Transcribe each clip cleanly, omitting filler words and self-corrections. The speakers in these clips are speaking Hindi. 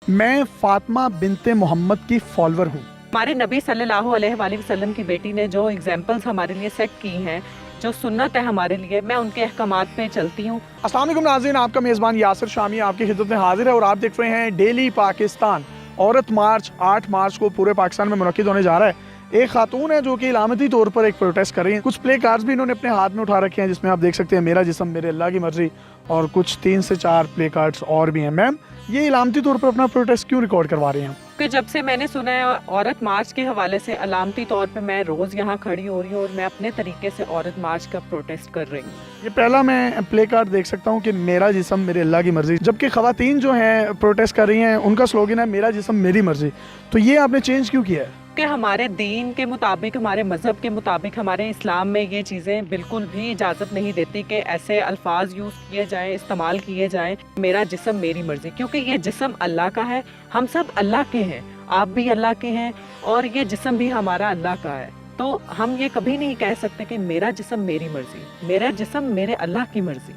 मैं फातिमा बिनते मोहम्मद की फॉलोअर हूँ। हमारे नबी सल्लल्लाहु अलैहि वसल्लम की बेटी ने जो एग्जाम्पल्स हमारे लिए सेट की हैं, जो सुन्नत है हमारे लिए, मैं उनके अहकामात पे चलती हूँ। अस्सलाम वालेकुम नाज़रीन, आपका मेज़बान यासिर शामी आपकी खिदमत में हाजिर है और आप देख रहे हैं डेली पाकिस्तान। औरत मार्च 8 मार्च को पूरे पाकिस्तान में मुनक्किद होने जा रहा है। एक खातून है जो कि इलामती तौर पर एक प्रोटेस्ट कर रही हैं। कुछ प्ले कार्ड्स भी इन्होंने अपने हाथ में उठा रखे हैं जिसमें आप देख सकते हैं मेरा जिस्म मेरे अल्लाह की मर्जी, और कुछ 3 से 4 प्ले कार्ड्स और भी हैं। मैम, ये इलामती तौर पर अपना प्रोटेस्ट क्यों रिकॉर्ड करवा रही हैं? कि जब से मैंने सुना है औरत मार्च के हवाले से, अलामती तौर पे मैं रोज़ यहाँ खड़ी हो रही हूँ और मैं अपने तरीके से औरत मार्च का प्रोटेस्ट कर रही हूँ। ये पहला मैं प्ले कार्ड देख सकता हूँ कि मेरा जिस्म मेरे अल्लाह की मर्जी, जबकि ख़वातीन जो हैं प्रोटेस्ट कर रही हैं उनका स्लोगन है मेरा जिस्म मेरी मर्जी। तो ये आपने चेंज क्यों किया है? कि हमारे दीन के मुताबिक, हमारे मज़हब के मुताबिक, हमारे इस्लाम में ये चीज़ें बिल्कुल भी इजाज़त नहीं देती कि ऐसे अल्फाज यूज़ किए जाएं, इस्तेमाल किए जाएं, मेरा जिस्म मेरी मर्ज़ी। क्योंकि ये जिस्म अल्लाह का है, हम सब अल्लाह के हैं, आप भी अल्लाह के हैं और ये जिस्म भी हमारा अल्लाह का है। तो हम ये कभी नहीं कह सकते कि मेरा जिस्म मेरी मर्ज़ी, मेरा जिस्म मेरे अल्लाह की मर्ज़ी।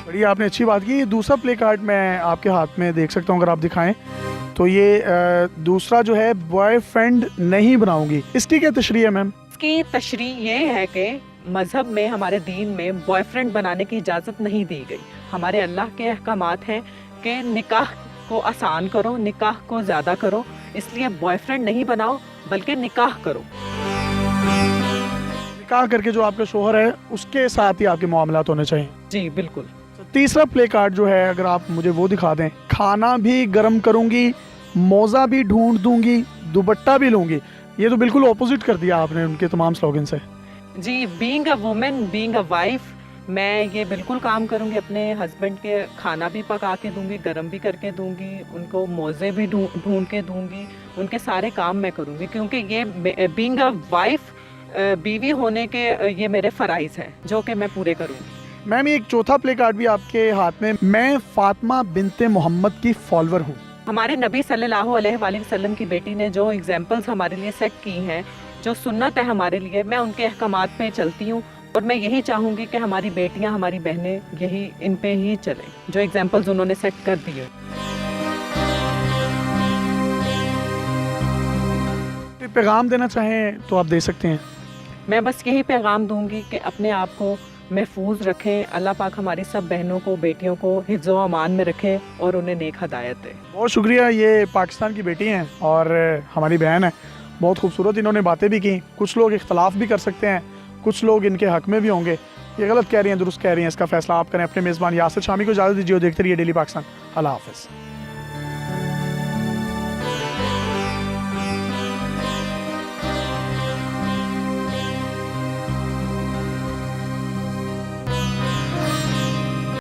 बड़ी आपने अच्छी बात की। दूसरा प्ले कार्ड मैं आपके हाथ में देख सकता हूँ, अगर आप दिखाएं तो ये दूसरा जो है बॉयफ्रेंड नहीं बनाऊंगी, इसकी क्या तशरीह है मैम? इसकी तशरीह ये है कि मज़हब में, हमारे दीन में बॉयफ्रेंड बनाने की इजाज़त नहीं दी गई। हमारे अल्लाह के अहकामात हैं कि निकाह को आसान करो, निकाह को ज़्यादा करो, इसलिए बॉयफ्रेंड नहीं बनाओ बल्कि निकाह करो। निकाह करके जो आपका शोहर है उसके साथ ही आपके मामलात होने चाहिए। जी बिल्कुल। तीसरा प्ले कार्ड जो है अगर आप मुझे वो दिखा दें। खाना भी गर्म करूंगी, मोजा भी ढूंढ दूंगी, दुपट्टा भी लूंगी। ये तो बिल्कुल ऑपोजिट कर दिया आपने उनके तमाम स्लोगन से। जी, being a woman, being a wife, मैं ये बिल्कुल काम करूंगी। अपने हस्बैंड के खाना भी पका के दूंगी, गर्म भी करके दूंगी, उनको मोजे भी ढूंढ के दूंगी, उनके सारे काम मैं करूंगी, क्योंकि ये बीइंग अ वाइफ, बीवी होने के ये मेरे फ़राइज़ हैं जो कि मैं पूरे करूंगी। मैम, एक चौथा प्ले कार्ड भी आपके हाथ में। मैं फातिमा बिनते मोहम्मद की फॉलोअर हूँ। हमारे नबी सल्लल्लाहु अलैहि वसल्लम की बेटी ने जो एग्जाम्पल्स हमारे लिए सेट की हैं, जो सुन्नत है हमारे लिए, मैं उनके अहकामात पे चलती हूँ और मैं यही चाहूँगी कि हमारी बेटियाँ, हमारी बहनें यही इन पे ही चलें, जो एग्जाम्पल्स उन्होंने सेट कर दिए। पैगाम देना चाहें तो आप दे सकते हैं। मैं बस यही पैगाम दूंगी कि अपने आप को महफूज रखें, अल्लाह पाक हमारी सब बहनों को, बेटियों को हिफ्ज़ व अमान में रखे और उन्हें नेक हदायत दे। बहुत शुक्रिया। ये पाकिस्तान की बेटी हैं और हमारी बहन है। बहुत खूबसूरत इन्होंने बातें भी की। कुछ लोग इख्तलाफ भी कर सकते हैं, कुछ लोग इनके हक में भी होंगे। ये गलत कह रही हैं, दुरुस्त कह रही हैं, इसका फैसला आप करें। अपने मेज़बान यासिर शामी को इजाज़त दीजिए। देखते रहिए डेली पाकिस्तान। अल्लाह हाफ़िज़।